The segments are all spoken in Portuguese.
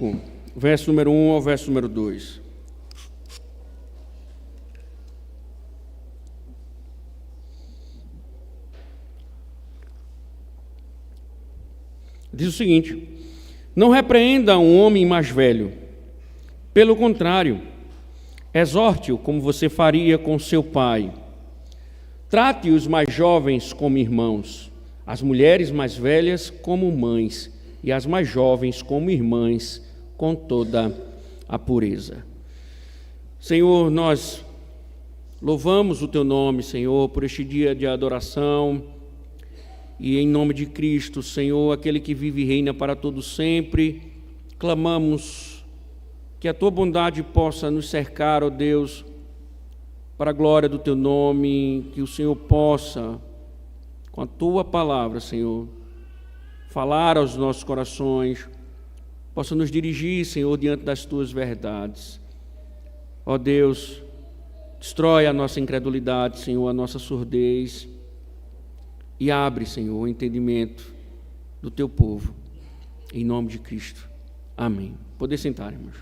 5, verso número 1 ao verso número 2. Diz o seguinte: não repreenda um homem mais velho, pelo contrário, exorte-o como você faria com seu pai. Trate os mais jovens como irmãos, as mulheres mais velhas como mães, e as mais jovens como irmãs, com toda a pureza. Senhor, nós louvamos o Teu nome, Senhor, por este dia de adoração, e em nome de Cristo, Senhor, aquele que vive e reina para todo sempre, clamamos que a Tua bondade possa nos cercar, ó Deus, para a glória do Teu nome, que o Senhor possa, com a Tua palavra, Senhor, falar aos nossos corações, possa nos dirigir, Senhor, diante das Tuas verdades. Ó Deus, destrói a nossa incredulidade, Senhor, a nossa surdez, e abre, Senhor, o entendimento do Teu povo, em nome de Cristo. Amém. Poder sentar, irmãos.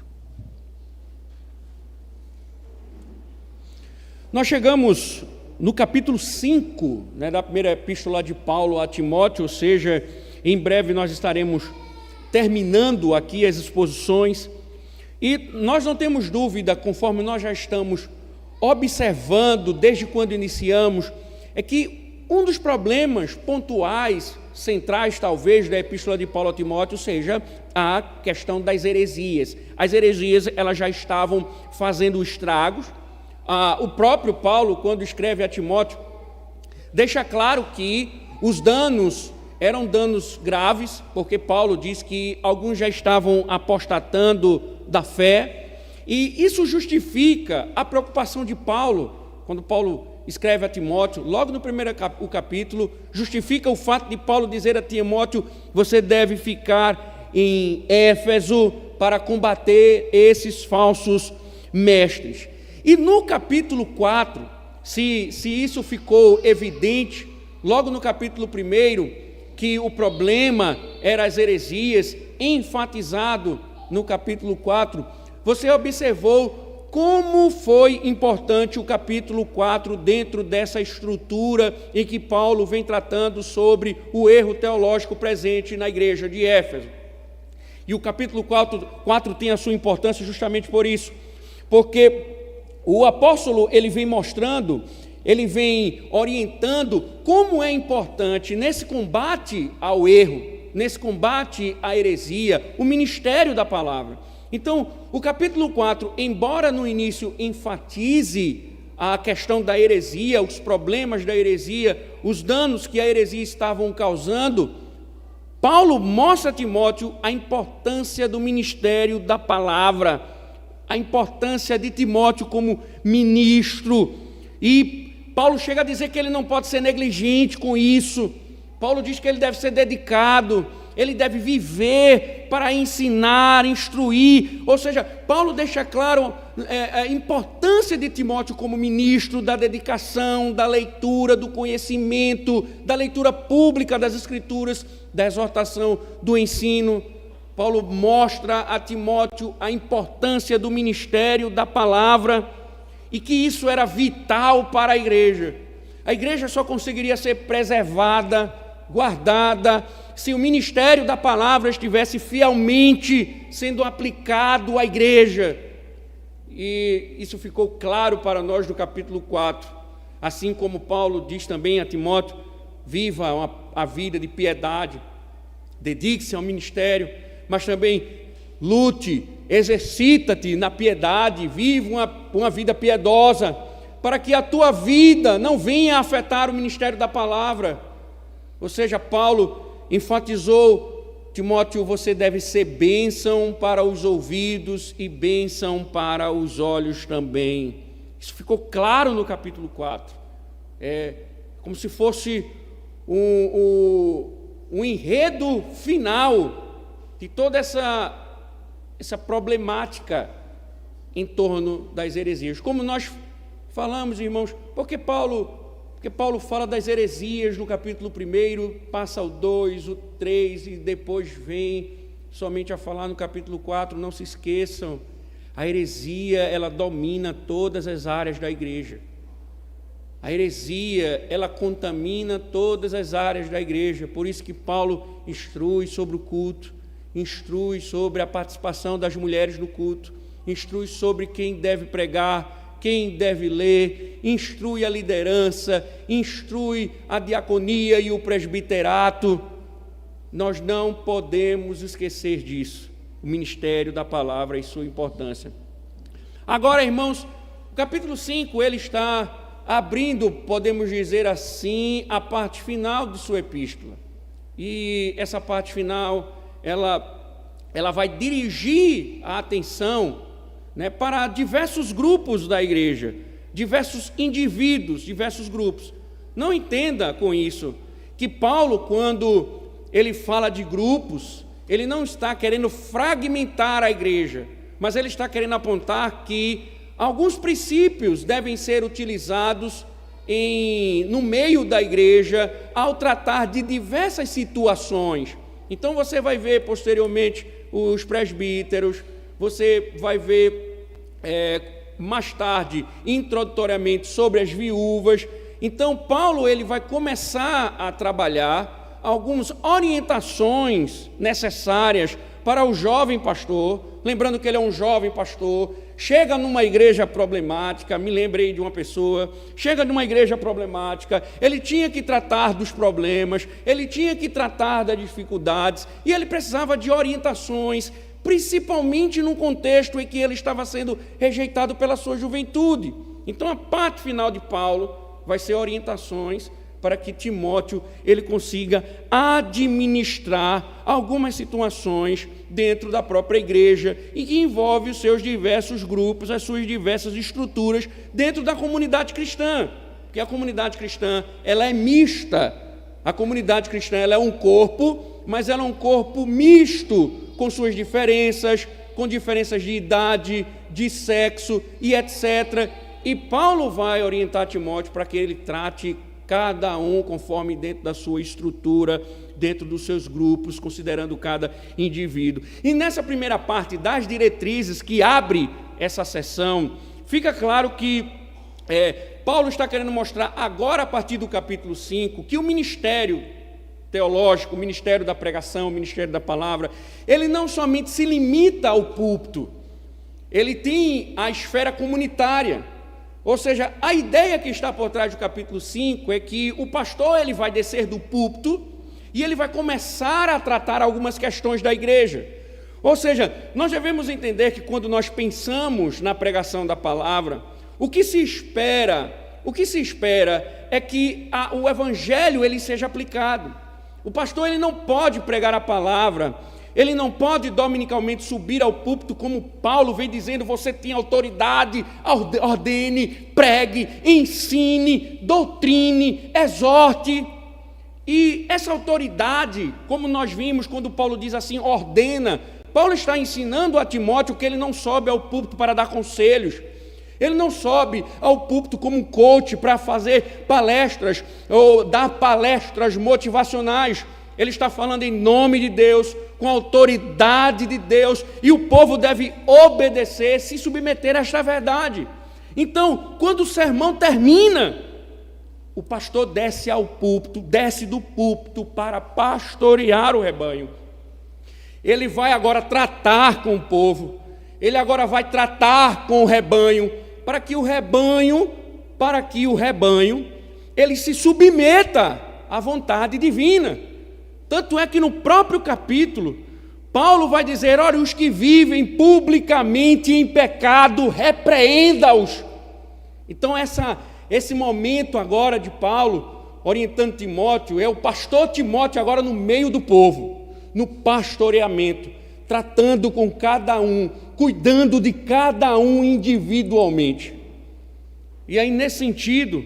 Nós chegamos no capítulo 5, da primeira epístola de Paulo a Timóteo, ou seja, em breve nós estaremos terminando aqui as exposições, e nós não temos dúvida, conforme nós já estamos observando desde quando iniciamos, é que um dos problemas pontuais, centrais talvez, da epístola de Paulo a Timóteo seja a questão das heresias. As heresias, elas já estavam fazendo estragos. O próprio Paulo, quando escreve a Timóteo, deixa claro que os danos eram danos graves, porque Paulo diz que alguns já estavam apostatando da fé, e isso justifica a preocupação de Paulo, quando Paulo escreve a Timóteo, logo no primeiro capítulo, justifica o fato de Paulo dizer a Timóteo: você deve ficar em Éfeso para combater esses falsos mestres. E no capítulo 4, se isso ficou evidente, logo no capítulo 1, que o problema era as heresias, enfatizado no capítulo 4, você observou como foi importante o capítulo 4 dentro dessa estrutura em que Paulo vem tratando sobre o erro teológico presente na igreja de Éfeso. E o capítulo 4 tem a sua importância justamente por isso, porque o apóstolo ele vem mostrando, ele vem orientando como é importante nesse combate ao erro, nesse combate à heresia, o ministério da palavra. Então, o capítulo 4, embora no início enfatize a questão da heresia, os problemas da heresia, os danos que a heresia estavam causando, Paulo mostra a Timóteo a importância do ministério da palavra, a importância de Timóteo como ministro, e Paulo chega a dizer que ele não pode ser negligente com isso. Paulo diz que ele deve ser dedicado, ele deve viver para ensinar, instruir, ou seja, Paulo deixa claro a importância de Timóteo como ministro, da dedicação, da leitura, do conhecimento, da leitura pública das Escrituras, da exortação, do ensino. Paulo mostra a Timóteo a importância do ministério da palavra e que isso era vital para a igreja. A igreja só conseguiria ser preservada, guardada, se o ministério da palavra estivesse fielmente sendo aplicado à igreja. E isso ficou claro para nós no capítulo 4. Assim como Paulo diz também a Timóteo: viva a vida de piedade, dedique-se ao ministério, mas também lute, exercita-te na piedade, viva uma vida piedosa, para que a tua vida não venha a afetar o ministério da palavra. Ou seja, Paulo enfatizou: Timóteo, você deve ser bênção para os ouvidos e bênção para os olhos também. Isso ficou claro no capítulo 4. É como se fosse um enredo final de toda essa problemática em torno das heresias. Como nós falamos, irmãos, porque Paulo fala das heresias no capítulo 1, passa o 2, o 3 e depois vem somente a falar no capítulo 4, não se esqueçam, a heresia, ela domina todas as áreas da igreja. A heresia, ela contamina todas as áreas da igreja. Por isso que Paulo instrui sobre o culto, instrui sobre a participação das mulheres no culto, instrui sobre quem deve pregar, quem deve ler, instrui a liderança, instrui a diaconia e o presbiterato. Nós não podemos esquecer disso, o ministério da palavra e sua importância. Agora, irmãos, o capítulo 5, ele está abrindo, podemos dizer assim, a parte final de sua epístola. E essa parte final, ela vai dirigir a atenção, né, para diversos grupos da igreja, diversos indivíduos, diversos grupos. Não entenda com isso que Paulo, quando ele fala de grupos, ele não está querendo fragmentar a igreja, mas ele está querendo apontar que alguns princípios devem ser utilizados no meio da igreja ao tratar de diversas situações. Então você vai ver posteriormente os presbíteros, você vai ver mais tarde, introdutoriamente, sobre as viúvas. Então Paulo ele vai começar a trabalhar algumas orientações necessárias para o jovem pastor, lembrando que ele é um jovem pastor, chega numa igreja problemática, me lembrei de uma pessoa, chega numa igreja problemática, ele tinha que tratar dos problemas, ele tinha que tratar das dificuldades, e ele precisava de orientações, principalmente num contexto em que ele estava sendo rejeitado pela sua juventude. Então a parte final de Paulo vai ser orientações para que Timóteo ele consiga administrar algumas situações dentro da própria igreja e que envolve os seus diversos grupos, as suas diversas estruturas dentro da comunidade cristã, porque a comunidade cristã ela é mista, a comunidade cristã ela é um corpo, mas ela é um corpo misto, com suas diferenças, com diferenças de idade, de sexo e etc. E Paulo vai orientar Timóteo para que ele trate cada um conforme dentro da sua estrutura, dentro dos seus grupos, considerando cada indivíduo. E nessa primeira parte das diretrizes que abre essa sessão, fica claro que Paulo está querendo mostrar agora, a partir do capítulo 5, que o ministério teológico, o ministério da pregação, o ministério da palavra, ele não somente se limita ao púlpito, ele tem a esfera comunitária. Ou seja, a ideia que está por trás do capítulo 5 é que o pastor ele vai descer do púlpito e ele vai começar a tratar algumas questões da igreja. Ou seja, nós devemos entender que quando nós pensamos na pregação da palavra, o que se espera é que o evangelho ele seja aplicado. O pastor ele não pode pregar a palavra, ele não pode dominicalmente subir ao púlpito, como Paulo vem dizendo, você tem autoridade, ordene, pregue, ensine, doutrine, exorte. E essa autoridade, como nós vimos quando Paulo diz assim, ordena, Paulo está ensinando a Timóteo que ele não sobe ao púlpito para dar conselhos, ele não sobe ao púlpito como um coach para fazer palestras ou dar palestras motivacionais. Ele está falando em nome de Deus, com a autoridade de Deus, e o povo deve obedecer, se submeter a esta verdade. Então, quando o sermão termina, o pastor desce ao púlpito, desce do púlpito para pastorear o rebanho. Ele vai agora tratar com o povo, ele agora vai tratar com o rebanho, para que o rebanho, ele se submeta à vontade divina. Tanto é que no próprio capítulo, Paulo vai dizer, olha, os que vivem publicamente em pecado, repreenda-os. Então esse momento agora de Paulo, orientando Timóteo, é o pastor Timóteo agora no meio do povo, no pastoreamento, tratando com cada um, cuidando de cada um individualmente. E aí nesse sentido,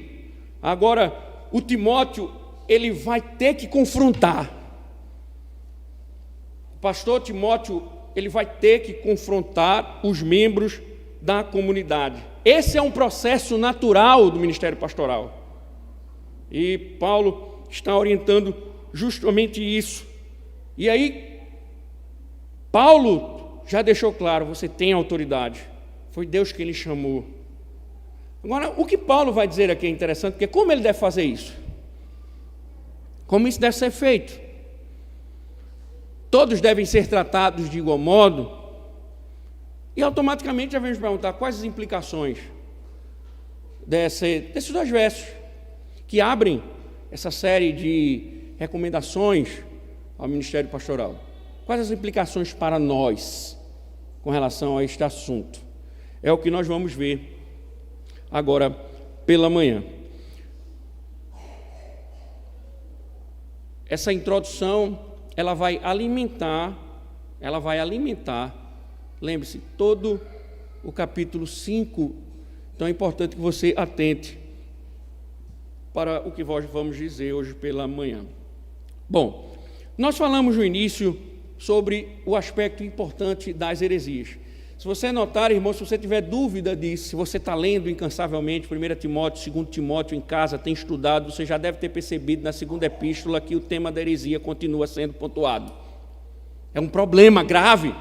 agora o Timóteo, ele vai ter que confrontar. O pastor Timóteo, ele vai ter que confrontar os membros da comunidade. Esse é um processo natural do ministério pastoral. E Paulo está orientando justamente isso. E aí, Paulo já deixou claro, você tem autoridade. Foi Deus quem lhe chamou. Agora, o que Paulo vai dizer aqui é interessante, porque como ele deve fazer isso? Como isso deve ser feito? Todos devem ser tratados de igual modo? E automaticamente já vamos perguntar quais as implicações desses dois versos que abrem essa série de recomendações ao ministério pastoral. Quais as implicações para nós com relação a este assunto? É o que nós vamos ver agora pela manhã. Essa introdução, ela vai alimentar, lembre-se, todo o capítulo 5, então é importante que você atente para o que nós vamos dizer hoje pela manhã. Bom, nós falamos no início sobre o aspecto importante das heresias. Se você notar, irmão, se você tiver dúvida disso, se você está lendo incansavelmente 1 Timóteo, 2 Timóteo em casa, tem estudado, você já deve ter percebido na segunda epístola que o tema da heresia continua sendo pontuado. É um problema grave.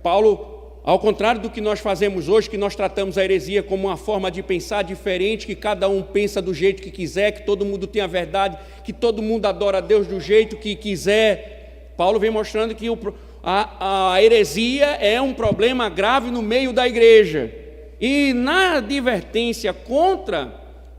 Paulo, ao contrário do que nós fazemos hoje, que nós tratamos a heresia como uma forma de pensar diferente, que cada um pensa do jeito que quiser, que todo mundo tem a verdade, que todo mundo adora a Deus do jeito que quiser, Paulo vem mostrando que a heresia é um problema grave no meio da igreja. E na advertência contra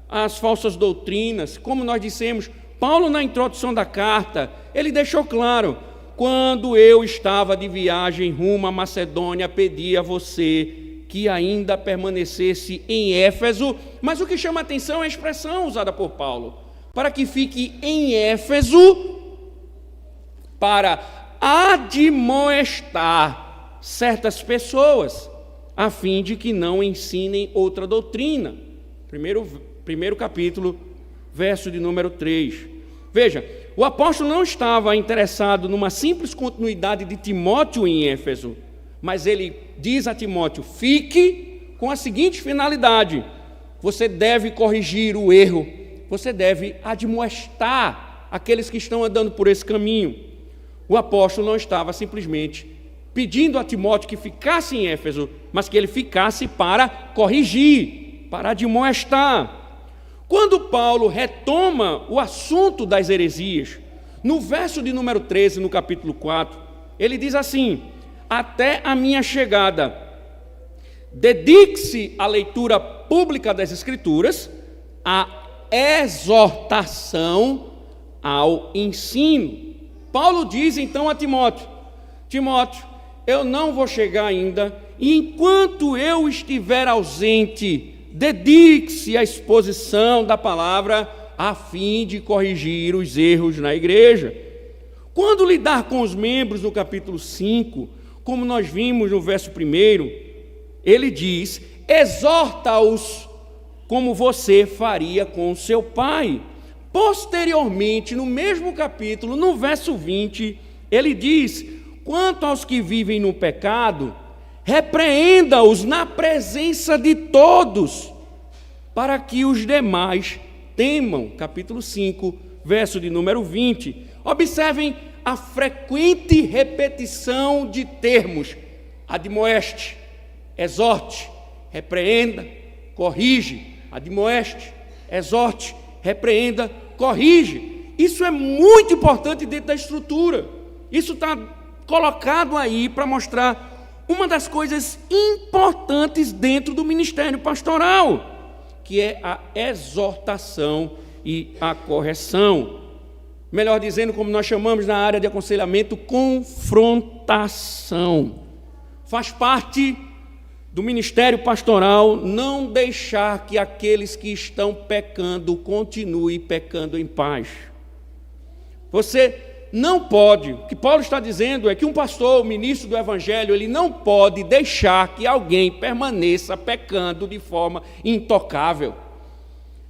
as falsas doutrinas, como nós dissemos, Paulo na introdução da carta, ele deixou claro: quando eu estava de viagem rumo à Macedônia, pedi a você que ainda permanecesse em Éfeso, mas o que chama a atenção é a expressão usada por Paulo, para que fique em Éfeso para admoestar certas pessoas, a fim de que não ensinem outra doutrina. Primeiro capítulo, verso de número 3. Veja, o apóstolo não estava interessado numa simples continuidade de Timóteo em Éfeso, mas ele diz a Timóteo: fique com a seguinte finalidade: você deve corrigir o erro, você deve admoestar aqueles que estão andando por esse caminho. O apóstolo não estava simplesmente pedindo a Timóteo que ficasse em Éfeso, mas que ele ficasse para corrigir, para admoestar. Quando Paulo retoma o assunto das heresias, no verso de número 13, no capítulo 4, ele diz assim: até a minha chegada, dedique-se à leitura pública das Escrituras, à exortação, ao ensino. Paulo diz então a Timóteo: Timóteo, eu não vou chegar ainda, e enquanto eu estiver ausente, dedique-se à exposição da palavra, a fim de corrigir os erros na igreja. Quando lidar com os membros no capítulo 5, como nós vimos no verso 1, ele diz: exorta-os como você faria com seu pai. Posteriormente, no mesmo capítulo, no verso 20, ele diz: quanto aos que vivem no pecado, repreenda-os na presença de todos, para que os demais temam. Capítulo 5, verso de número 20. Observem a frequente repetição de termos: admoeste, exorte, repreenda, corrige, admoeste, exorte, repreenda, corrige. Isso é muito importante dentro da estrutura. Isso está colocado aí para mostrar uma das coisas importantes dentro do ministério pastoral, que é a exortação e a correção. Melhor dizendo, como nós chamamos na área de aconselhamento, confrontação. Faz parte do ministério pastoral não deixar que aqueles que estão pecando continuem pecando em paz. Você não pode, o que Paulo está dizendo é que um pastor, o ministro do evangelho, ele não pode deixar que alguém permaneça pecando de forma intocável.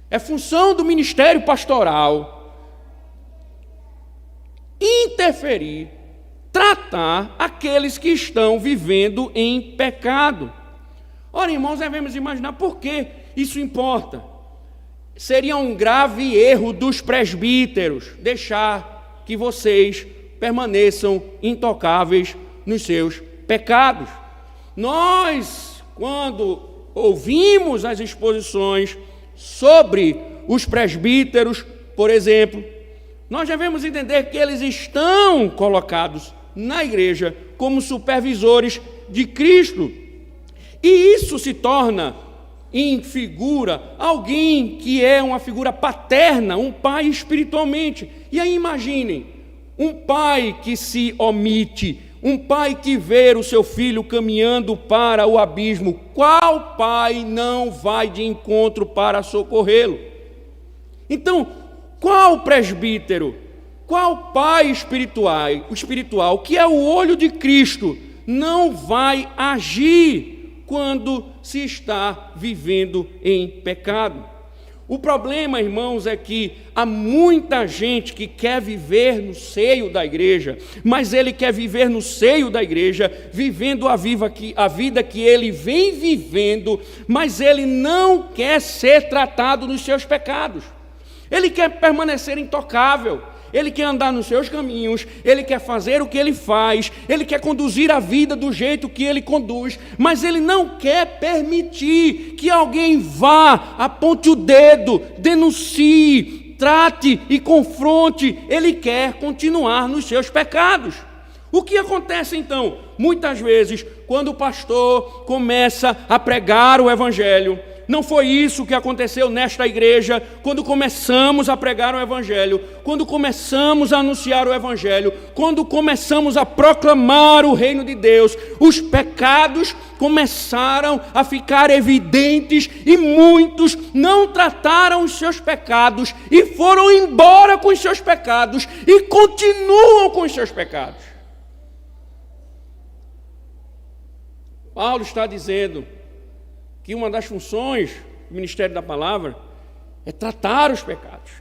É função do ministério pastoral interferir, tratar aqueles que estão vivendo em pecado. Ora, irmãos, devemos imaginar por que isso importa. Seria um grave erro dos presbíteros deixar que vocês permaneçam intocáveis nos seus pecados. Nós, quando ouvimos as exposições sobre os presbíteros, por exemplo, nós devemos entender que eles estão colocados na igreja como supervisores de Cristo. E isso se torna, em figura, alguém que é uma figura paterna, um pai espiritualmente. E aí imaginem, um pai que se omite, um pai que vê o seu filho caminhando para o abismo, qual pai não vai de encontro para socorrê-lo? Então, qual presbítero, qual pai espiritual, que é o olho de Cristo, não vai agir quando se está vivendo em pecado? O problema, irmãos, é que há muita gente que quer viver no seio da igreja, mas ele quer viver no seio da igreja, vivendo a vida que ele vem vivendo, mas ele não quer ser tratado nos seus pecados. Ele quer permanecer intocável, ele quer andar nos seus caminhos, ele quer fazer o que ele faz, ele quer conduzir a vida do jeito que ele conduz, mas ele não quer permitir que alguém vá, aponte o dedo, denuncie, trate e confronte. Ele quer continuar nos seus pecados. O que acontece então? Muitas vezes, quando o pastor começa a pregar o evangelho, não foi isso que aconteceu nesta igreja, quando começamos a pregar o evangelho, quando começamos a anunciar o evangelho, quando começamos a proclamar o reino de Deus, os pecados começaram a ficar evidentes e muitos não trataram os seus pecados e foram embora com os seus pecados e continuam com os seus pecados. Paulo está dizendo que uma das funções do ministério da palavra é tratar os pecados.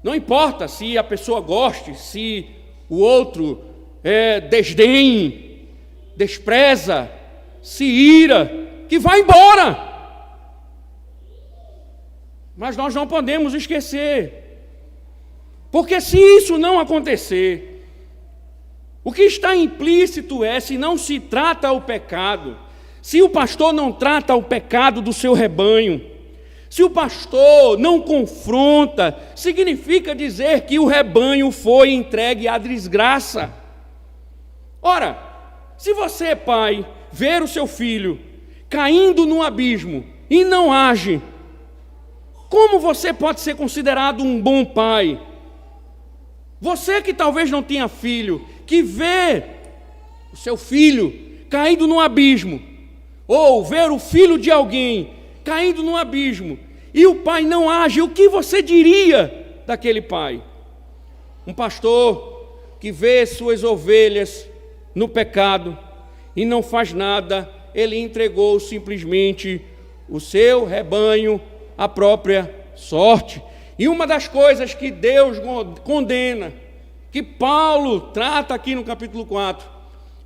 Não importa se a pessoa goste, se o outro desdenhe, despreza, se ira, que vá embora. Mas nós não podemos esquecer, porque se isso não acontecer, o que está implícito é, se não se trata o pecado, se o pastor não trata o pecado do seu rebanho, se o pastor não confronta, significa dizer que o rebanho foi entregue à desgraça. Ora, se você, pai, ver o seu filho caindo no abismo e não age, como você pode ser considerado um bom pai? Você que talvez não tenha filho, que vê o seu filho caindo no abismo, ou ver o filho de alguém caindo no abismo, e o pai não age, o que você diria daquele pai? Um pastor que vê suas ovelhas no pecado e não faz nada, ele entregou simplesmente o seu rebanho à própria sorte. E uma das coisas que Deus condena, que Paulo trata aqui no capítulo 4,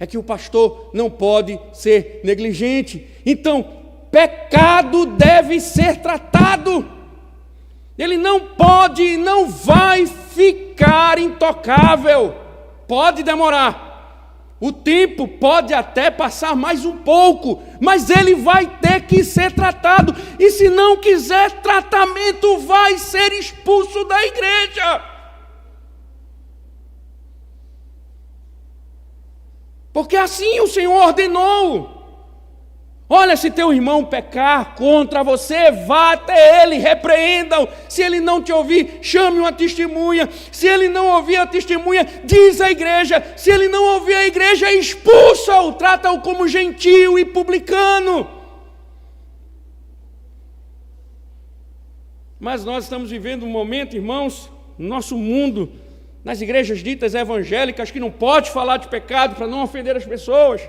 é que o pastor não pode ser negligente. Então, pecado deve ser tratado. Ele não pode, não vai ficar intocável. Pode demorar. O tempo pode até passar mais um pouco, mas ele vai ter que ser tratado. E se não quiser tratamento, vai ser expulso da igreja. Porque assim o Senhor ordenou. Olha, se teu irmão pecar contra você, vá até ele, repreenda-o. Se ele não te ouvir, chame uma testemunha. Se ele não ouvir a testemunha, diz à igreja. Se ele não ouvir a igreja, expulsa-o, trata-o como gentio e publicano. Mas nós estamos vivendo um momento, irmãos, no nosso mundo, nas igrejas ditas evangélicas, que não pode falar de pecado para não ofender as pessoas.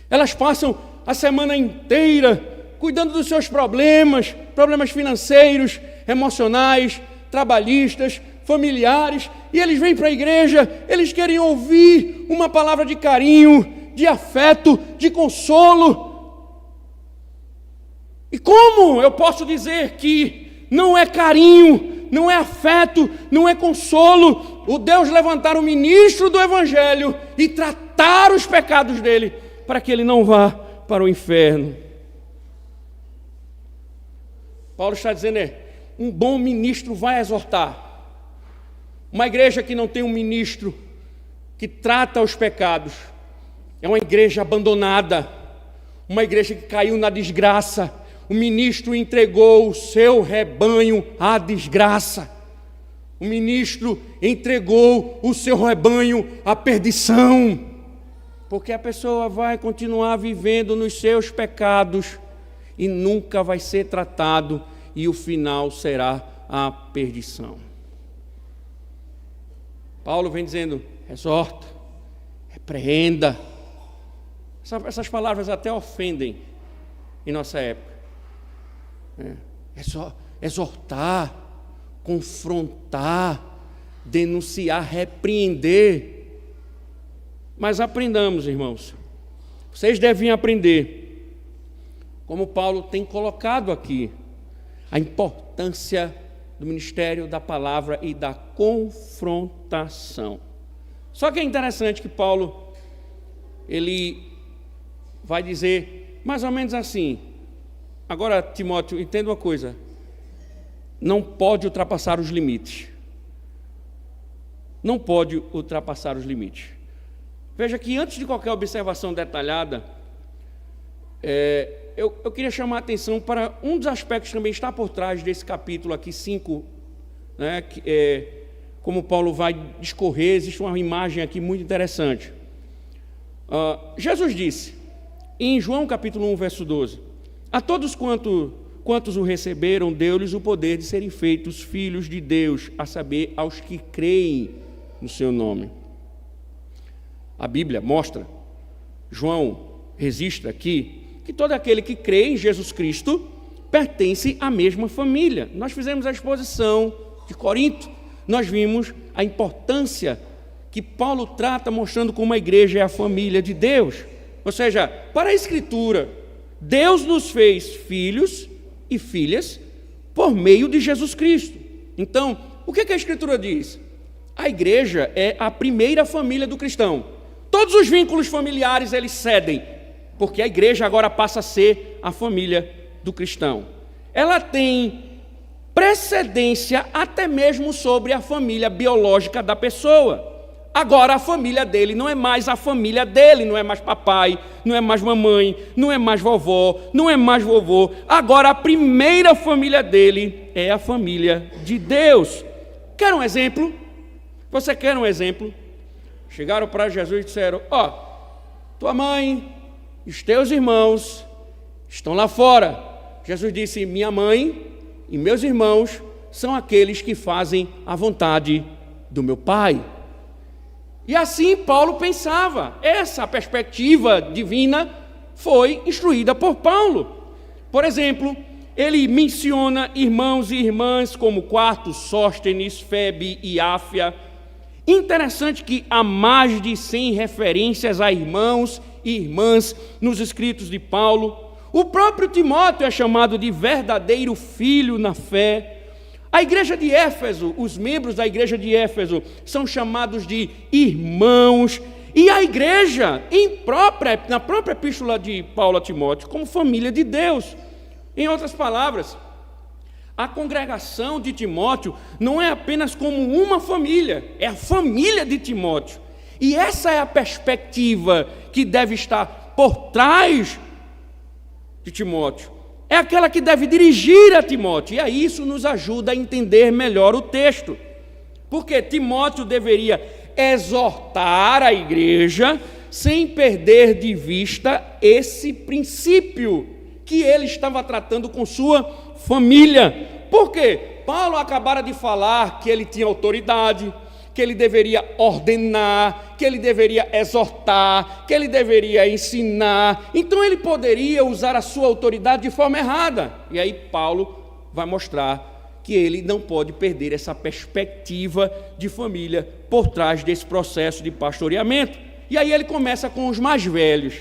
Elas passam a semana inteira cuidando dos seus problemas financeiros, emocionais, trabalhistas, familiares, e eles vêm para a igreja, eles querem ouvir uma palavra de carinho, de afeto, de consolo. E como eu posso dizer que não é carinho, não é afeto, não é consolo, o Deus levantar um ministro do Evangelho e tratar os pecados dele, para que ele não vá para o inferno. Paulo está dizendo, um bom ministro vai exortar. Uma igreja que não tem um ministro que trata os pecados é uma igreja abandonada, uma igreja que caiu na desgraça. O ministro entregou o seu rebanho à desgraça. O ministro entregou o seu rebanho à perdição, porque a pessoa vai continuar vivendo nos seus pecados e nunca vai ser tratado, e o final será a perdição. Paulo vem dizendo, exorta, repreenda. Essas palavras até ofendem em nossa época. É só exortar, confrontar, denunciar, repreender. Mas aprendamos, irmãos. Vocês devem aprender, como Paulo tem colocado aqui, a importância do ministério da palavra e da confrontação. Só que é interessante que Paulo, ele vai dizer mais ou menos assim. Agora, Timóteo, entenda uma coisa. Não pode ultrapassar os limites. Não pode ultrapassar os limites. Veja que antes de qualquer observação detalhada, eu queria chamar a atenção para um dos aspectos que também está por trás desse capítulo aqui, 5, né, como Paulo vai discorrer, existe uma imagem aqui muito interessante. Jesus disse, em João capítulo 1, verso 12, a todos quantos o receberam, deu-lhes o poder de serem feitos filhos de Deus, a saber, aos que creem no seu nome. A Bíblia mostra, João registra aqui, que todo aquele que crê em Jesus Cristo pertence à mesma família. Nós fizemos a exposição de Corinto, nós vimos a importância que Paulo trata, mostrando como a igreja é a família de Deus. Ou seja, para a Escritura, Deus nos fez filhos e filhas por meio de Jesus Cristo. Então, o que a Escritura diz? A igreja é a primeira família do cristão. Todos os vínculos familiares eles cedem, porque a igreja agora passa a ser a família do cristão. Ela tem precedência até mesmo sobre a família biológica da pessoa. Agora a família dele não é mais a família dele, não é mais papai, não é mais mamãe, não é mais vovó, não é mais vovô. Agora a primeira família dele é a família de Deus. Quer um exemplo? Você quer um exemplo? Chegaram para Jesus e disseram, tua mãe e os teus irmãos estão lá fora. Jesus disse, minha mãe e meus irmãos são aqueles que fazem a vontade do meu Pai. E assim Paulo pensava, essa perspectiva divina foi instruída por Paulo. Por exemplo, ele menciona irmãos e irmãs como Quarto, Sóstenes, Febe e Áfia. Interessante que há mais de 100 referências a irmãos e irmãs nos escritos de Paulo. O próprio Timóteo é chamado de verdadeiro filho na fé. A igreja de Éfeso, os membros da igreja de Éfeso são chamados de irmãos, e a igreja, na própria epístola de Paulo a Timóteo, como família de Deus. Em outras palavras, a congregação de Timóteo não é apenas como uma família, é a família de Timóteo. E essa é a perspectiva que deve estar por trás de Timóteo. É aquela que deve dirigir a Timóteo, e aí isso nos ajuda a entender melhor o texto. Porque Timóteo deveria exortar a igreja sem perder de vista esse princípio que ele estava tratando com sua família. Por quê? Paulo acabara de falar que ele tinha autoridade, que ele deveria ordenar, que ele deveria exortar, que ele deveria ensinar. Então ele poderia usar a sua autoridade de forma errada. E aí Paulo vai mostrar que ele não pode perder essa perspectiva de família por trás desse processo de pastoreamento. E aí ele começa com os mais velhos.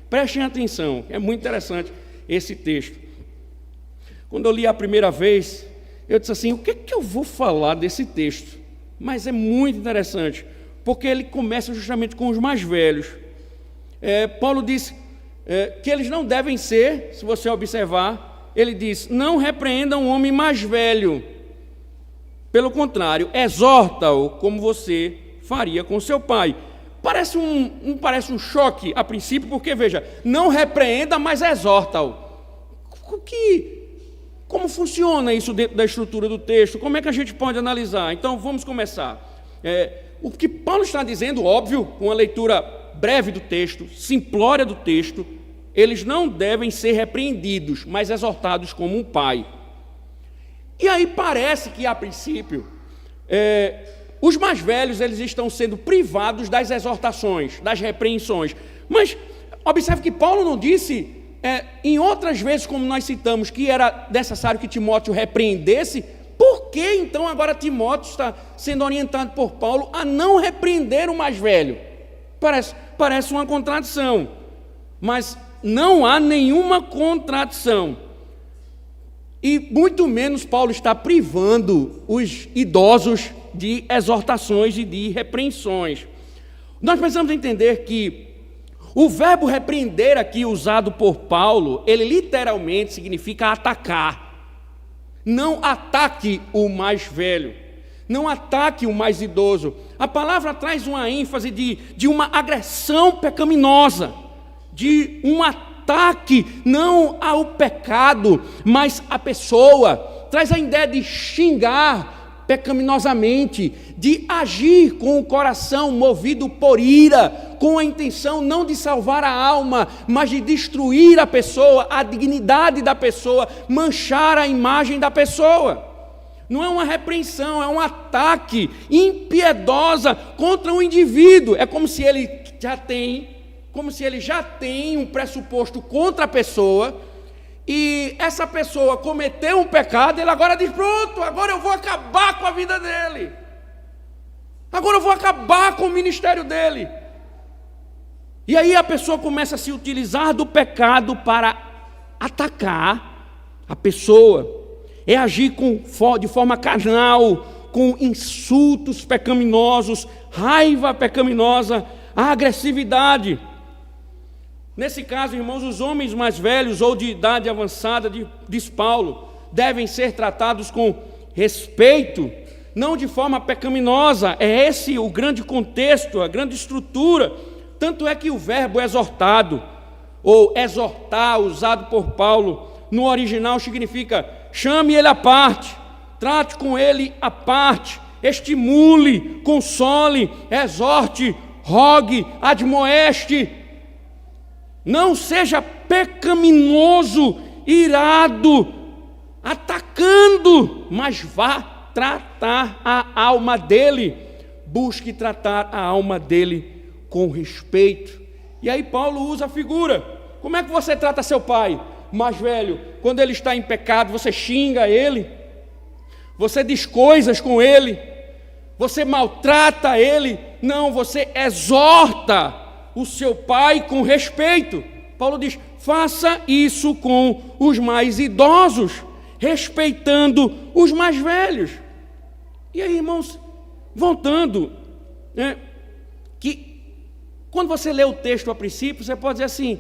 Prestem atenção, é muito interessante esse texto. Quando eu li a primeira vez, eu disse assim, o que é que eu vou falar desse texto? Mas é muito interessante, porque ele começa justamente com os mais velhos. Paulo diz que eles não devem ser, se você observar, ele diz, não repreenda um homem mais velho. Pelo contrário, exorta-o como você faria com seu pai. Parece um choque a princípio, porque veja, não repreenda, mas exorta-o. Como funciona isso dentro da estrutura do texto? Como é que a gente pode analisar? Então vamos começar. O que Paulo está dizendo, óbvio, com uma leitura breve do texto, simplória do texto, eles não devem ser repreendidos, mas exortados como um pai. E aí parece que, a princípio, os mais velhos eles estão sendo privados das exortações, das repreensões. Mas observe que Paulo não disse, em outras vezes, como nós citamos, que era necessário que Timóteo repreendesse. Por que então agora Timóteo está sendo orientado por Paulo a não repreender o mais velho? Parece uma contradição, mas não há nenhuma contradição. E muito menos Paulo está privando os idosos de exortações e de repreensões. Nós precisamos entender que o verbo repreender aqui usado por Paulo, ele literalmente significa atacar. Não ataque o mais velho, não ataque o mais idoso. A palavra traz uma ênfase de uma agressão pecaminosa, de um ataque não ao pecado, mas à pessoa. Traz a ideia de xingar pecaminosamente, de agir com o coração movido por ira, com a intenção não de salvar a alma, mas de destruir a pessoa, a dignidade da pessoa, manchar a imagem da pessoa. Não é uma repreensão, é um ataque impiedosa contra o indivíduo. É como se ele já tem um pressuposto contra a pessoa, e essa pessoa cometeu um pecado, ele agora diz, pronto, agora eu vou acabar com a vida dele. Agora eu vou acabar com o ministério dele. E aí a pessoa começa a se utilizar do pecado para atacar a pessoa. É agir de forma carnal, com insultos pecaminosos, raiva pecaminosa, agressividade. Nesse caso, irmãos, os homens mais velhos ou de idade avançada, diz Paulo, devem ser tratados com respeito, não de forma pecaminosa. É esse o grande contexto, a grande estrutura. Tanto é que o verbo exortado, ou exortar, usado por Paulo, no original significa chame ele à parte, trate com ele à parte, estimule, console, exorte, rogue, admoeste. Não seja pecaminoso, irado, atacando, mas vá tratar a alma dele. Busque tratar a alma dele com respeito. E aí Paulo usa a figura. Como é que você trata seu pai mais velho? Quando ele está em pecado, você xinga ele, você diz coisas com ele, você maltrata ele. Não, você exorta o seu pai com respeito. Paulo diz, faça isso com os mais idosos, respeitando os mais velhos. E aí, irmãos, voltando, que quando você lê o texto a princípio, você pode dizer assim,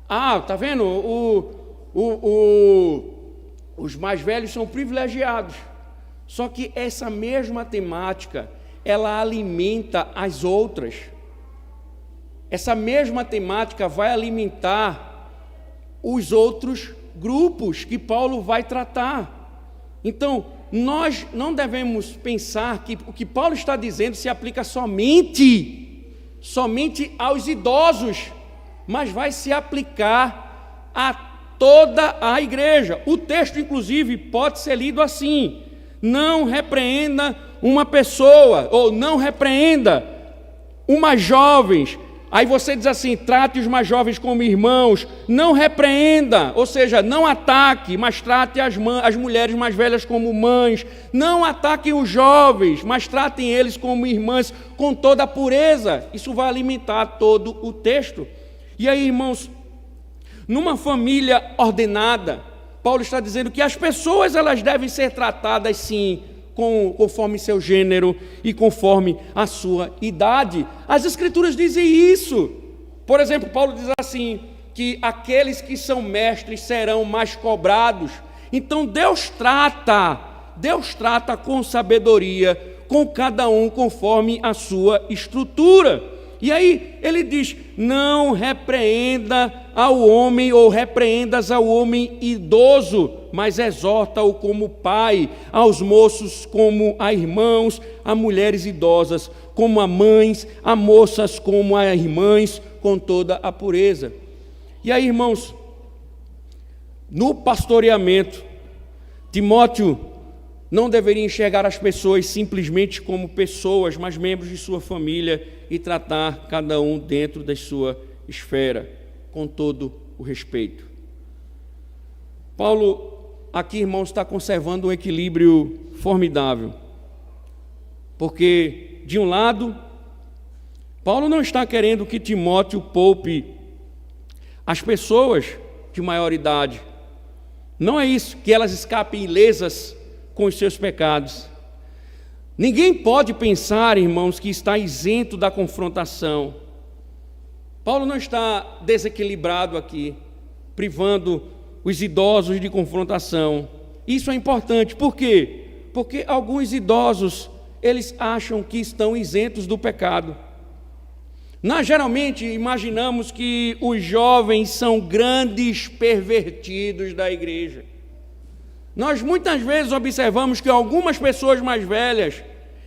tá vendo, os mais velhos são privilegiados. Só que essa mesma temática, ela alimenta as outras. Essa mesma temática vai alimentar os outros grupos que Paulo vai tratar. Então, nós não devemos pensar que o que Paulo está dizendo se aplica somente aos idosos, mas vai se aplicar a toda a igreja. O texto, inclusive, pode ser lido assim: não repreenda uma pessoa, ou não repreenda umas jovens. Aí você diz assim, trate os mais jovens como irmãos, não repreenda, ou seja, não ataque, mas trate as mulheres mais velhas como mães, não ataquem os jovens, mas tratem eles como irmãs, com toda a pureza. Isso vai alimentar todo o texto. E aí, irmãos, numa família ordenada, Paulo está dizendo que as pessoas elas devem ser tratadas sim conforme seu gênero e conforme a sua idade. As Escrituras dizem isso. Por exemplo, Paulo diz assim, que aqueles que são mestres serão mais cobrados. Então Deus trata com sabedoria com cada um conforme a sua estrutura. E aí ele diz, não repreenda ao homem ou repreendas ao homem idoso, mas exorta-o como pai, aos moços como a irmãos, a mulheres idosas como a mães, a moças como a irmãs, com toda a pureza. E aí, irmãos, no pastoreamento, Timóteo não deveria enxergar as pessoas simplesmente como pessoas, mas membros de sua família e tratar cada um dentro da sua esfera, com todo o respeito. Paulo, aqui, irmãos, está conservando um equilíbrio formidável, porque, de um lado, Paulo não está querendo que Timóteo poupe as pessoas de maior idade. Não é isso, que elas escapem ilesas com os seus pecados. Ninguém pode pensar, irmãos, que está isento da confrontação. Paulo não está desequilibrado aqui, privando os idosos de confrontação. Isso é importante. Por quê? Porque alguns idosos, eles acham que estão isentos do pecado. Nós geralmente imaginamos que os jovens são grandes pervertidos da igreja. Nós muitas vezes observamos que algumas pessoas mais velhas,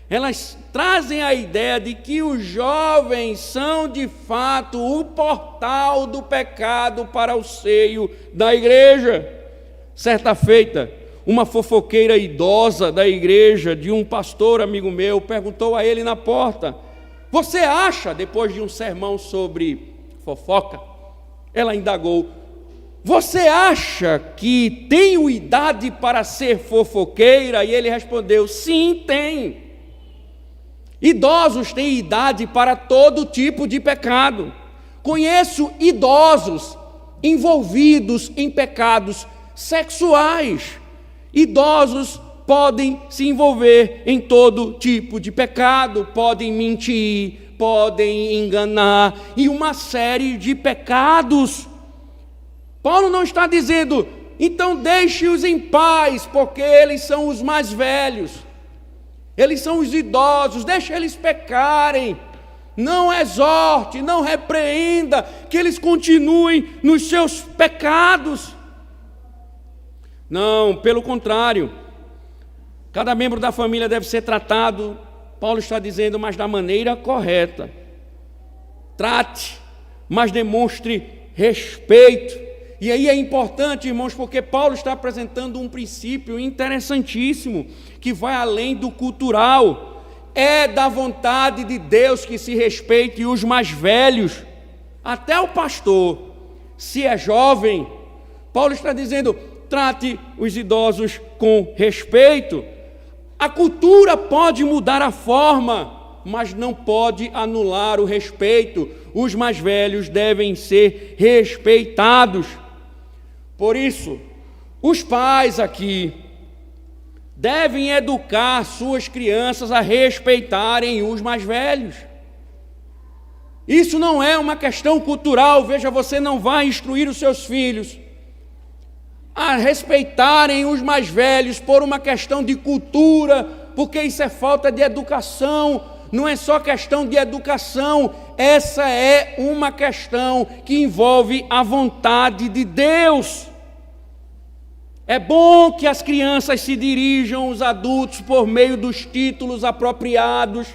elas trazem a ideia de que os jovens são de fato o portal do pecado para o seio da igreja. Certa feita, uma fofoqueira idosa da igreja, de um pastor amigo meu, perguntou a ele na porta, você acha, depois de um sermão sobre fofoca, ela indagou, você acha que tenho idade para ser fofoqueira? E ele respondeu, sim, tem. Idosos têm idade para todo tipo de pecado. Conheço idosos envolvidos em pecados sexuais. Idosos podem se envolver em todo tipo de pecado, podem mentir, podem enganar, e uma série de pecados. Paulo não está dizendo, então deixe-os em paz, porque eles são os mais velhos, eles são os idosos, deixe eles pecarem, não exorte, não repreenda, que eles continuem nos seus pecados. Não, pelo contrário, cada membro da família deve ser tratado, Paulo está dizendo, mas da maneira correta. Trate, mas demonstre respeito. E aí é importante, irmãos, porque Paulo está apresentando um princípio interessantíssimo, que vai além do cultural. É da vontade de Deus que se respeite os mais velhos, até o pastor, se é jovem. Paulo está dizendo, trate os idosos com respeito. A cultura pode mudar a forma, mas não pode anular o respeito. Os mais velhos devem ser respeitados. Por isso, os pais aqui devem educar suas crianças a respeitarem os mais velhos. Isso não é uma questão cultural. Veja, você não vai instruir os seus filhos a respeitarem os mais velhos por uma questão de cultura, porque isso é falta de educação. Não é só questão de educação, essa é uma questão que envolve a vontade de Deus. É bom que as crianças se dirijam aos adultos por meio dos títulos apropriados,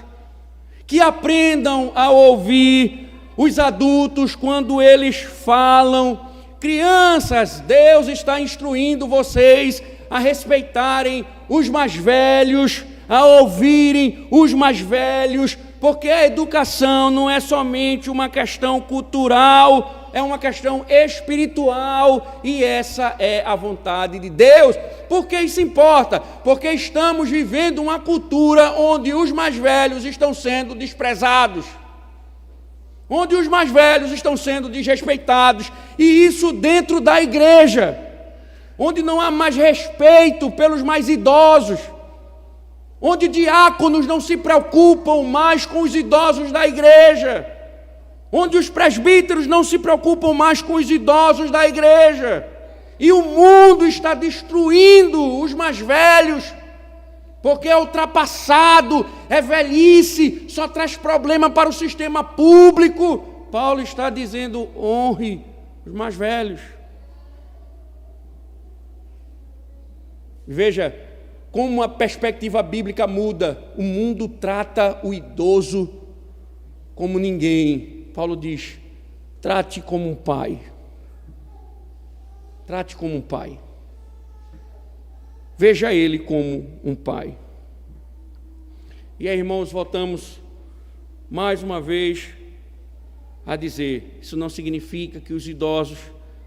que aprendam a ouvir os adultos quando eles falam. Crianças, Deus está instruindo vocês a respeitarem os mais velhos, a ouvirem os mais velhos, porque a educação não é somente uma questão cultural, é uma questão espiritual, e essa é a vontade de Deus. Por que isso importa? Porque estamos vivendo uma cultura onde os mais velhos estão sendo desprezados, onde os mais velhos estão sendo desrespeitados, e isso dentro da igreja, onde não há mais respeito pelos mais idosos. onde diáconos não se preocupam mais com os idosos da igreja, onde os presbíteros não se preocupam mais com os idosos da igreja, e o mundo está destruindo os mais velhos, porque é ultrapassado, é velhice, só traz problema para o sistema público. Paulo está dizendo: honre os mais velhos. Veja como a perspectiva bíblica muda. O mundo trata o idoso como ninguém. Paulo diz: trate como um pai. Trate como um pai. Veja ele como um pai. E aí, irmãos, voltamos mais uma vez a dizer: isso não significa que os idosos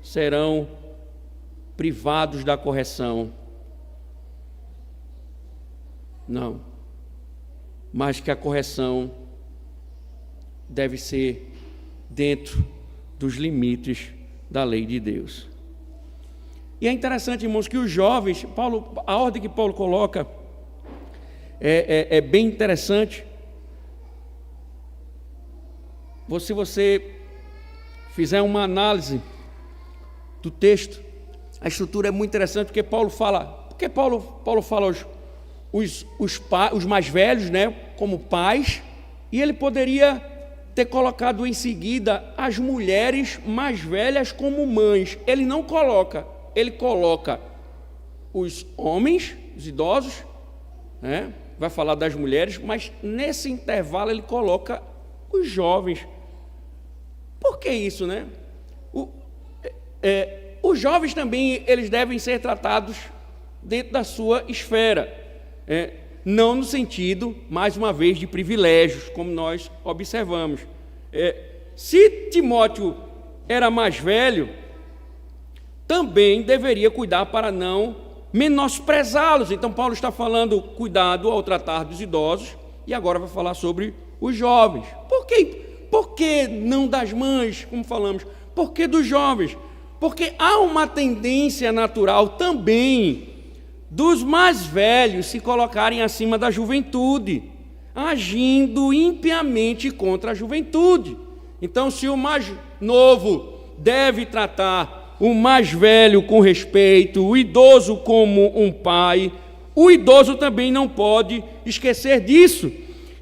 serão privados da correção. Não. Mas que a correção deve ser dentro dos limites da lei de Deus. E é interessante, irmãos, que os jovens, a ordem que Paulo coloca é bem interessante. Se você fizer uma análise do texto, a estrutura é muito interessante, porque Paulo fala os mais velhos, né, como pais, e ele poderia ter colocado em seguida as mulheres mais velhas como mães. Ele não coloca, ele coloca os homens, os idosos, né, vai falar das mulheres, mas nesse intervalo ele coloca os jovens. Por que isso, né? Os jovens também, eles devem ser tratados dentro da sua esfera, não no sentido, mais uma vez, de privilégios, como nós observamos. Se Timóteo era mais velho, também deveria cuidar para não menosprezá-los. Então Paulo está falando cuidado ao tratar dos idosos, e agora vai falar sobre os jovens. Por que não das mães, como falamos? Por que dos jovens? Porque há uma tendência natural também dos mais velhos se colocarem acima da juventude, agindo impiamente contra a juventude. Então, se o mais novo deve tratar o mais velho com respeito, o idoso como um pai, o idoso também não pode esquecer disso.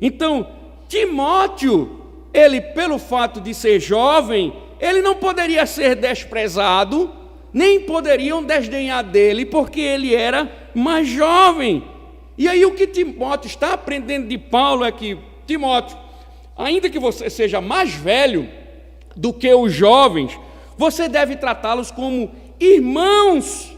Então, Timóteo, ele, pelo fato de ser jovem, ele não poderia ser desprezado, nem poderiam desdenhar dele, porque ele era mais jovem. E aí o que Timóteo está aprendendo de Paulo é que: Timóteo, ainda que você seja mais velho do que os jovens, você deve tratá-los como irmãos,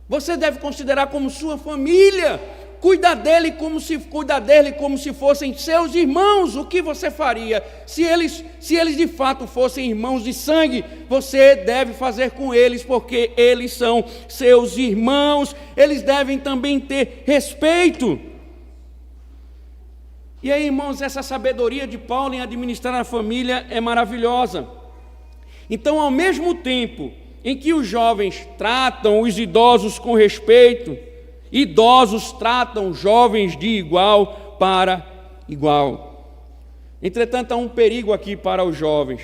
você deve considerar como sua família, cuida dele como se fossem seus irmãos. O que você faria? Se eles de fato fossem irmãos de sangue, você deve fazer com eles, porque eles são seus irmãos. Eles devem também ter respeito. E aí, irmãos, essa sabedoria de Paulo em administrar a família é maravilhosa. Então, ao mesmo tempo em que os jovens tratam os idosos com respeito, idosos tratam jovens de igual para igual. Entretanto, há um perigo aqui para os jovens.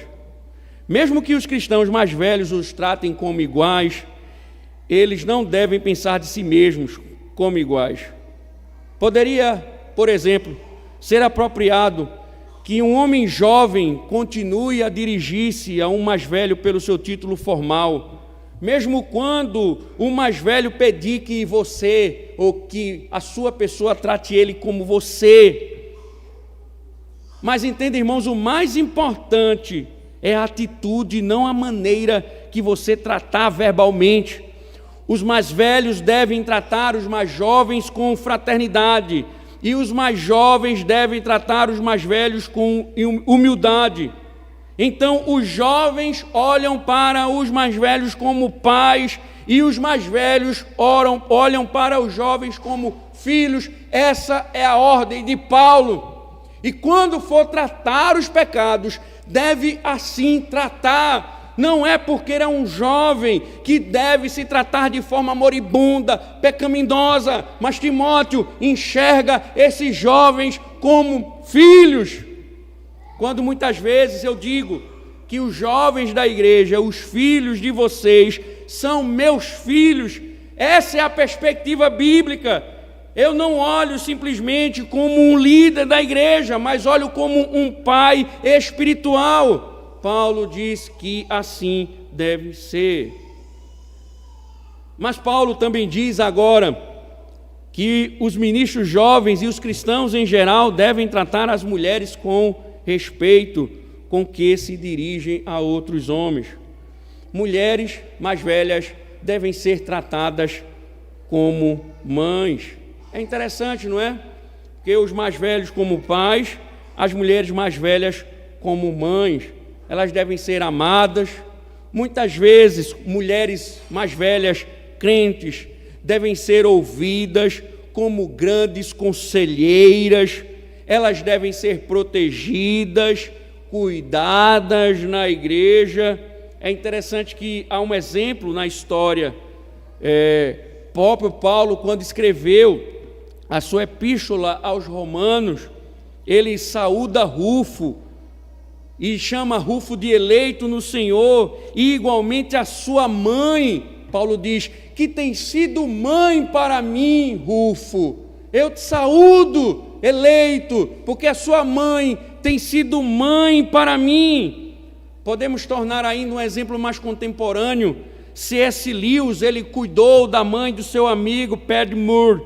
Mesmo que os cristãos mais velhos os tratem como iguais, eles não devem pensar de si mesmos como iguais. Poderia, por exemplo, ser apropriado que um homem jovem continue a dirigir-se a um mais velho pelo seu título formal, mesmo quando o mais velho pedir que você, ou que a sua pessoa trate ele como você. Mas entenda, irmãos, o mais importante é a atitude, não a maneira que você tratar verbalmente. Os mais velhos devem tratar os mais jovens com fraternidade, e os mais jovens devem tratar os mais velhos com humildade. Então, os jovens olham para os mais velhos como pais, e os mais velhos olham para os jovens como filhos. Essa é a ordem de Paulo. E quando for tratar os pecados, deve assim tratar. Não é porque é um jovem que deve se tratar de forma moribunda, pecaminosa, mas Timóteo enxerga esses jovens como filhos. Quando muitas vezes eu digo que os jovens da igreja, os filhos de vocês, são meus filhos, essa é a perspectiva bíblica. Eu não olho simplesmente como um líder da igreja, mas olho como um pai espiritual. Paulo diz que assim deve ser. Mas Paulo também diz agora que os ministros jovens e os cristãos em geral devem tratar as mulheres com respeito com que se dirigem a outros homens. Mulheres mais velhas devem ser tratadas como mães. É interessante, não é? Porque os mais velhos como pais, as mulheres mais velhas como mães. Elas devem ser amadas. Muitas vezes, mulheres mais velhas, crentes, devem ser ouvidas como grandes conselheiras. Elas devem ser protegidas, cuidadas na igreja. É interessante que há um exemplo na história. Próprio Paulo, quando escreveu a sua epístola aos Romanos, ele saúda Rufo, e chama Rufo de eleito no Senhor, e igualmente a sua mãe. Paulo diz que tem sido mãe para mim, Rufo. Eu te saúdo, eleito, porque a sua mãe tem sido mãe para mim. Podemos tornar ainda um exemplo mais contemporâneo. C.S. Lewis, ele cuidou da mãe do seu amigo Paddy Moore.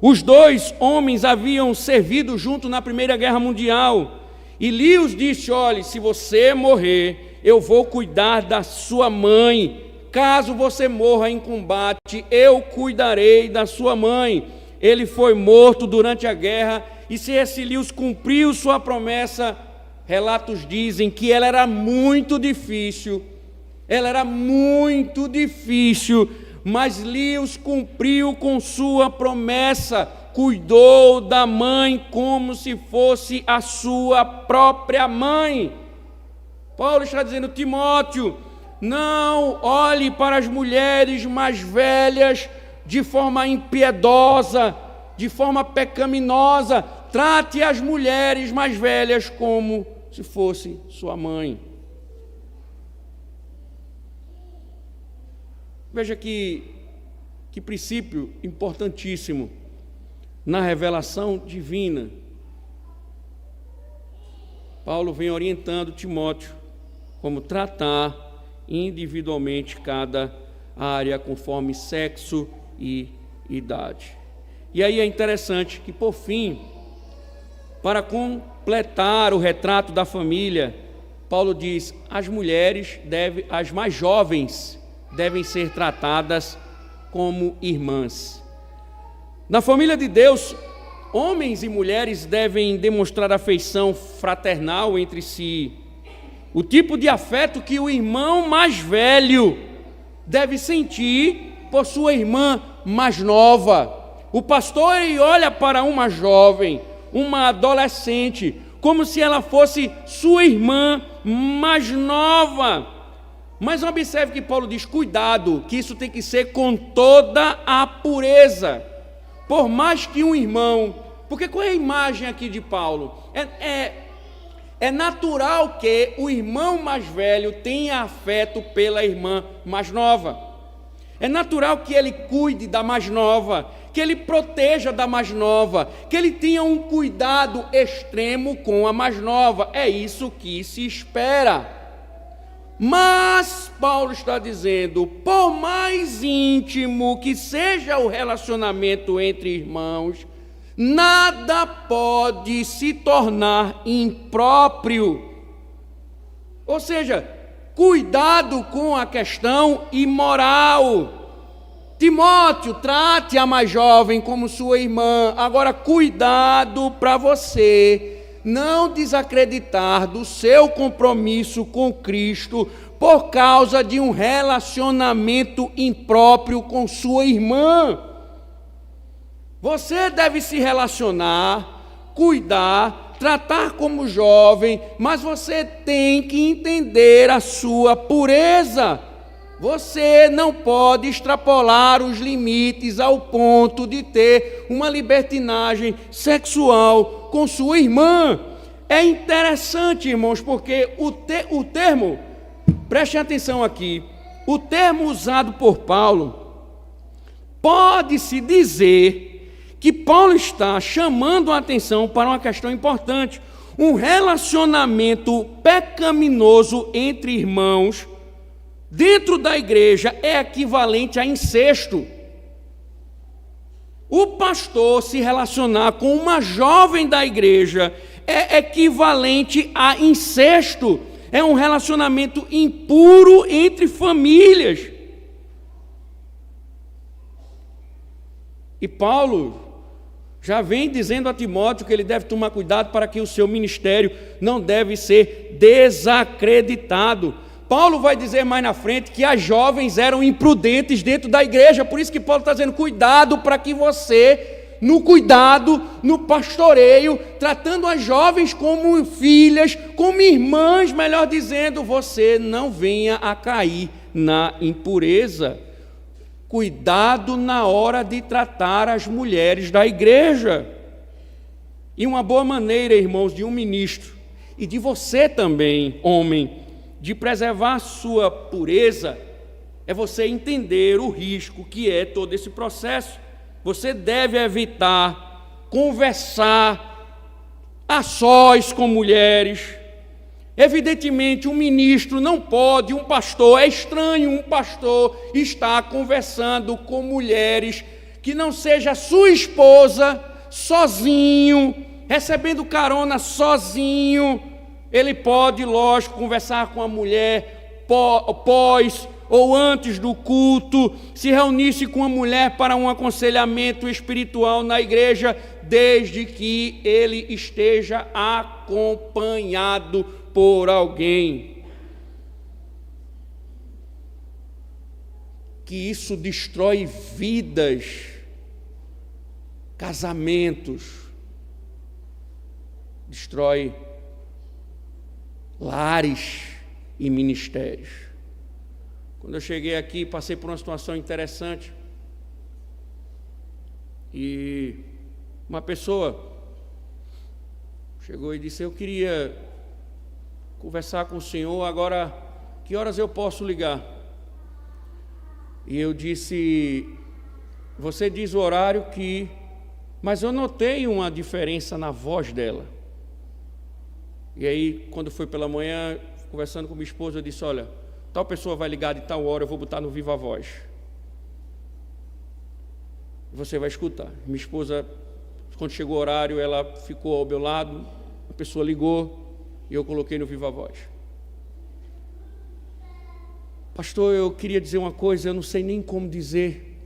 Os dois homens haviam servido junto na Primeira Guerra Mundial. E Lewis disse: olhe, se você morrer, eu vou cuidar da sua mãe. Caso você morra em combate, eu cuidarei da sua mãe. Ele foi morto durante a guerra e C.S. Lewis cumpriu sua promessa. Relatos dizem que ela era muito difícil. Mas Lewis cumpriu com sua promessa. Cuidou da mãe como se fosse a sua própria mãe. Paulo está dizendo: Timóteo, não olhe para as mulheres mais velhas de forma impiedosa, de forma pecaminosa. Trate as mulheres mais velhas como se fosse sua mãe. Veja que princípio importantíssimo na revelação divina. Paulo vem orientando Timóteo como tratar individualmente cada área conforme sexo e idade. E aí é interessante que, por fim, para completar o retrato da família, Paulo diz: as mais jovens devem ser tratadas como irmãs. Na família de Deus, homens e mulheres devem demonstrar afeição fraternal entre si. O tipo de afeto que o irmão mais velho deve sentir por sua irmã mais nova. O pastor olha para uma jovem, uma adolescente, como se ela fosse sua irmã mais nova. Mas observe que Paulo diz: cuidado, que isso tem que ser com toda a pureza. Por mais que um irmão, porque qual é a imagem aqui de Paulo? É natural que o irmão mais velho tenha afeto pela irmã mais nova. É natural que ele cuide da mais nova, que ele proteja da mais nova, que ele tenha um cuidado extremo com a mais nova. É isso que se espera. Mas Paulo está dizendo: por mais íntimo que seja o relacionamento entre irmãos, nada pode se tornar impróprio. Ou seja, cuidado com a questão imoral. Timóteo, trate a mais jovem como sua irmã. Agora, cuidado para você não desacreditar do seu compromisso com Cristo por causa de um relacionamento impróprio com sua irmã. Você deve se relacionar, cuidar, tratar como jovem, mas você tem que entender a sua pureza. Você não pode extrapolar os limites ao ponto de ter uma libertinagem sexual com sua irmã. É interessante, irmãos, porque o termo, prestem atenção aqui, o termo usado por Paulo, pode-se dizer que Paulo está chamando a atenção para uma questão importante. Um relacionamento pecaminoso entre irmãos dentro da igreja é equivalente a incesto. O pastor se relacionar com uma jovem da igreja é equivalente a incesto. É um relacionamento impuro entre famílias. E Paulo já vem dizendo a Timóteo que ele deve tomar cuidado para que o seu ministério não deve ser desacreditado. Paulo vai dizer mais na frente que as jovens eram imprudentes dentro da igreja, por isso que Paulo está dizendo, cuidado para que você, no cuidado, no pastoreio, tratando as jovens como filhas, como irmãs, melhor dizendo, você não venha a cair na impureza. Cuidado na hora de tratar as mulheres da igreja. E uma boa maneira, irmãos, de um ministro, e de você também, homem, de preservar a sua pureza, é você entender o risco que é todo esse processo. Você deve evitar conversar a sós com mulheres. Evidentemente, um ministro não pode, um pastor, é estranho um pastor estar conversando com mulheres que não seja sua esposa, sozinho, recebendo carona sozinho. Ele pode, lógico, conversar com a mulher pós ou antes do culto, se reunisse com a mulher para um aconselhamento espiritual na igreja, desde que ele esteja acompanhado por alguém. Que isso destrói vidas, casamentos, destrói lares e ministérios. Quando eu cheguei aqui, passei por uma situação interessante. E uma pessoa chegou e disse, eu queria conversar com o senhor, agora, que horas eu posso ligar? E eu disse, você diz o horário que... Mas eu notei uma diferença na voz dela. E aí, quando foi pela manhã, conversando com minha esposa, eu disse, olha, tal pessoa vai ligar de tal hora, eu vou botar no Viva Voz. Você vai escutar. Minha esposa, quando chegou o horário, ela ficou ao meu lado, a pessoa ligou e eu coloquei no Viva Voz. Pastor, eu queria dizer uma coisa, eu não sei nem como dizer,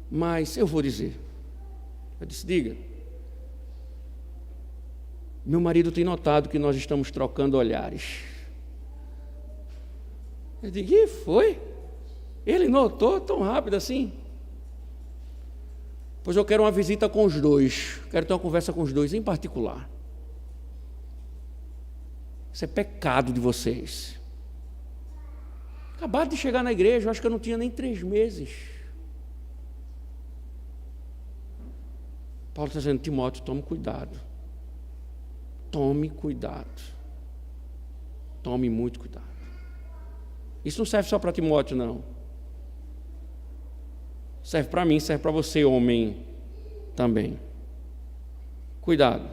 mas eu vou dizer. Eu disse, diga. Meu marido tem notado que nós estamos trocando olhares. Eu digo, e foi? Ele notou tão rápido assim? Pois eu quero uma visita com os dois. Quero ter uma conversa com os dois em particular. Isso é pecado de vocês. Acabaram de chegar na igreja, eu acho que eu não tinha nem 3 meses. Paulo está dizendo, Timóteo, tome cuidado. Tome cuidado. Tome muito cuidado. Isso não serve só para Timóteo, não. Serve para mim, serve para você, homem, também. Cuidado.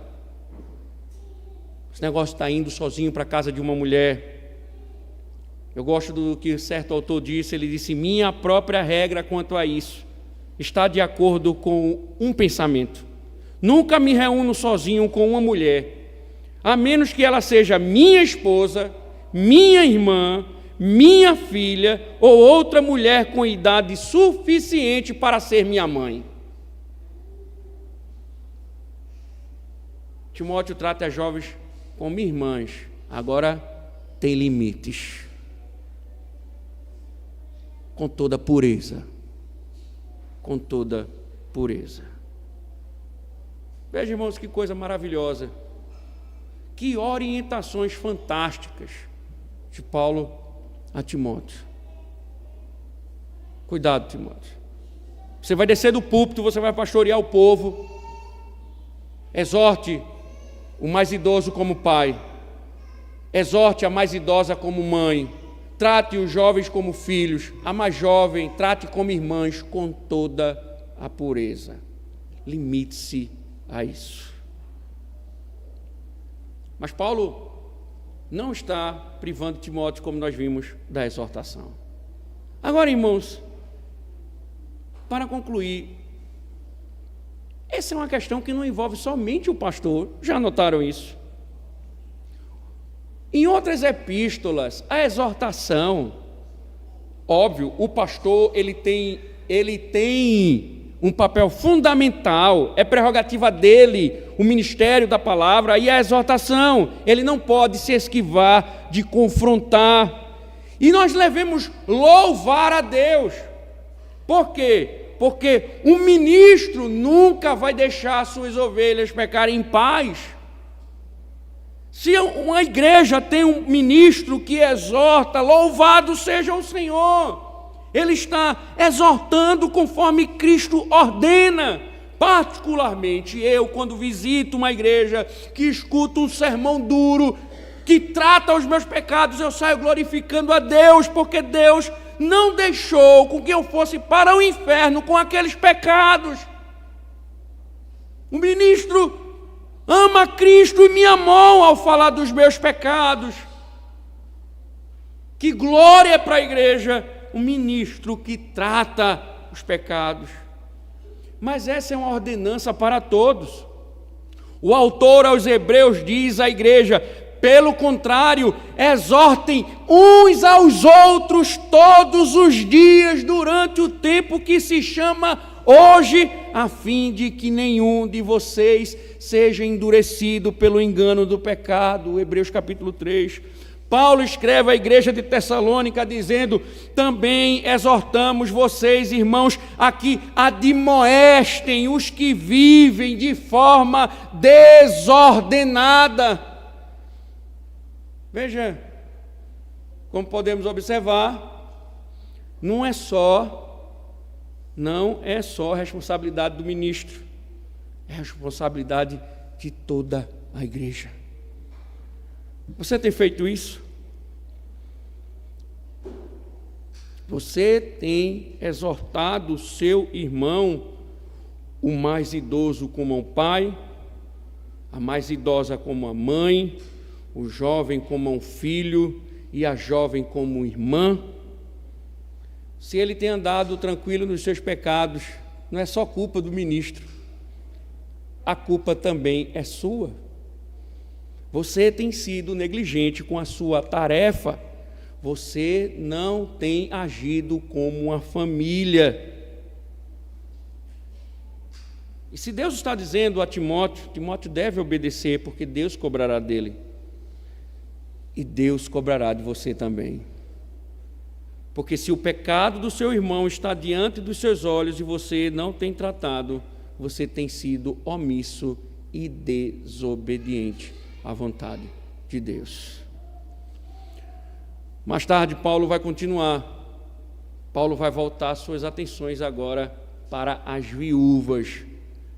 Esse negócio está indo sozinho para a casa de uma mulher. Eu gosto do que certo autor disse, ele disse, minha própria regra quanto a isso está de acordo com um pensamento. Nunca me reúno sozinho com uma mulher, a menos que ela seja minha esposa, minha irmã, minha filha ou outra mulher com idade suficiente para ser minha mãe. Timóteo trata as jovens como irmãs, agora tem limites. Com toda pureza. Com toda pureza. Veja, irmãos, que coisa maravilhosa. Que orientações fantásticas de Paulo a Timóteo. Cuidado, Timóteo. Você vai descer do púlpito, você vai pastorear o povo. Exorte o mais idoso como pai. Exorte a mais idosa como mãe. Trate os jovens como filhos. A mais jovem, trate como irmãs com toda a pureza. Limite-se a isso. Mas Paulo não está privando Timóteo, como nós vimos, da exortação. Agora, irmãos, para concluir, essa é uma questão que não envolve somente o pastor, já notaram isso? Em outras epístolas, a exortação, óbvio, o pastor ele tem um papel fundamental, é prerrogativa dele, o ministério da palavra e a exortação. Ele não pode se esquivar de confrontar. E nós devemos louvar a Deus. Por quê? Porque um ministro nunca vai deixar suas ovelhas pecarem em paz. Se uma igreja tem um ministro que exorta, louvado seja o Senhor. Ele está exortando conforme Cristo ordena. Particularmente eu, quando visito uma igreja que escuta um sermão duro, que trata os meus pecados, eu saio glorificando a Deus, porque Deus não deixou com que eu fosse para o inferno com aqueles pecados. O ministro ama Cristo e me amou ao falar dos meus pecados. Que glória para a igreja, um ministro que trata os pecados. Mas essa é uma ordenança para todos. O autor aos Hebreus diz à igreja: pelo contrário, exortem uns aos outros todos os dias durante o tempo que se chama hoje, a fim de que nenhum de vocês seja endurecido pelo engano do pecado. Hebreus capítulo 3. Paulo escreve à igreja de Tessalônica dizendo: também exortamos vocês, irmãos, a que admoestem os que vivem de forma desordenada. Veja, como podemos observar, não é só responsabilidade do ministro, é responsabilidade de toda a igreja. Você tem feito isso? Você tem exortado o seu irmão, o mais idoso como um pai, a mais idosa como a mãe, o jovem como um filho e a jovem como irmã? Se ele tem andado tranquilo nos seus pecados, não é só culpa do ministro, a culpa também é sua. Você tem sido negligente com a sua tarefa, você não tem agido como uma família. E se Deus está dizendo a Timóteo, Timóteo deve obedecer, porque Deus cobrará dele. E Deus cobrará de você também. Porque se o pecado do seu irmão está diante dos seus olhos e você não tem tratado, você tem sido omisso e desobediente à vontade de Deus. Mais tarde, Paulo vai continuar. Paulo vai voltar suas atenções agora para as viúvas.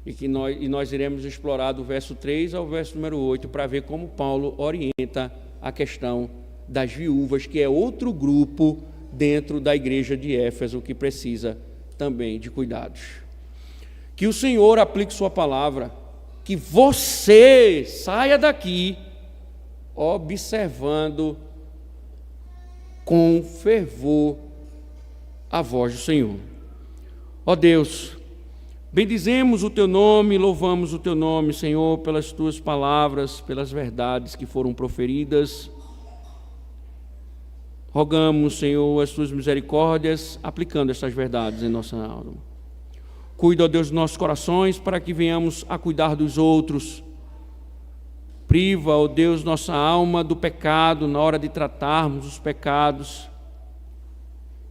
E nós iremos explorar do verso 3 ao verso número 8 para ver como Paulo orienta a questão das viúvas, que é outro grupo dentro da igreja de Éfeso que precisa também de cuidados. Que o Senhor aplique sua palavra, que você saia daqui observando com fervor a voz do Senhor. Ó Deus, bendizemos o Teu nome, louvamos o Teu nome, Senhor, pelas Tuas palavras, pelas verdades que foram proferidas. Rogamos, Senhor, as Tuas misericórdias, aplicando estas verdades em nossa alma. Cuida, ó Deus, dos nossos corações, para que venhamos a cuidar dos outros. Priva, ó Deus, nossa alma do pecado na hora de tratarmos os pecados.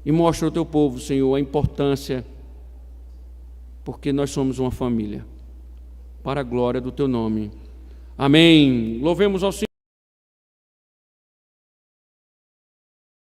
E mostra ao Teu povo, Senhor, a importância, porque nós somos uma família, para a glória do Teu nome. Amém. Louvemos ao Senhor.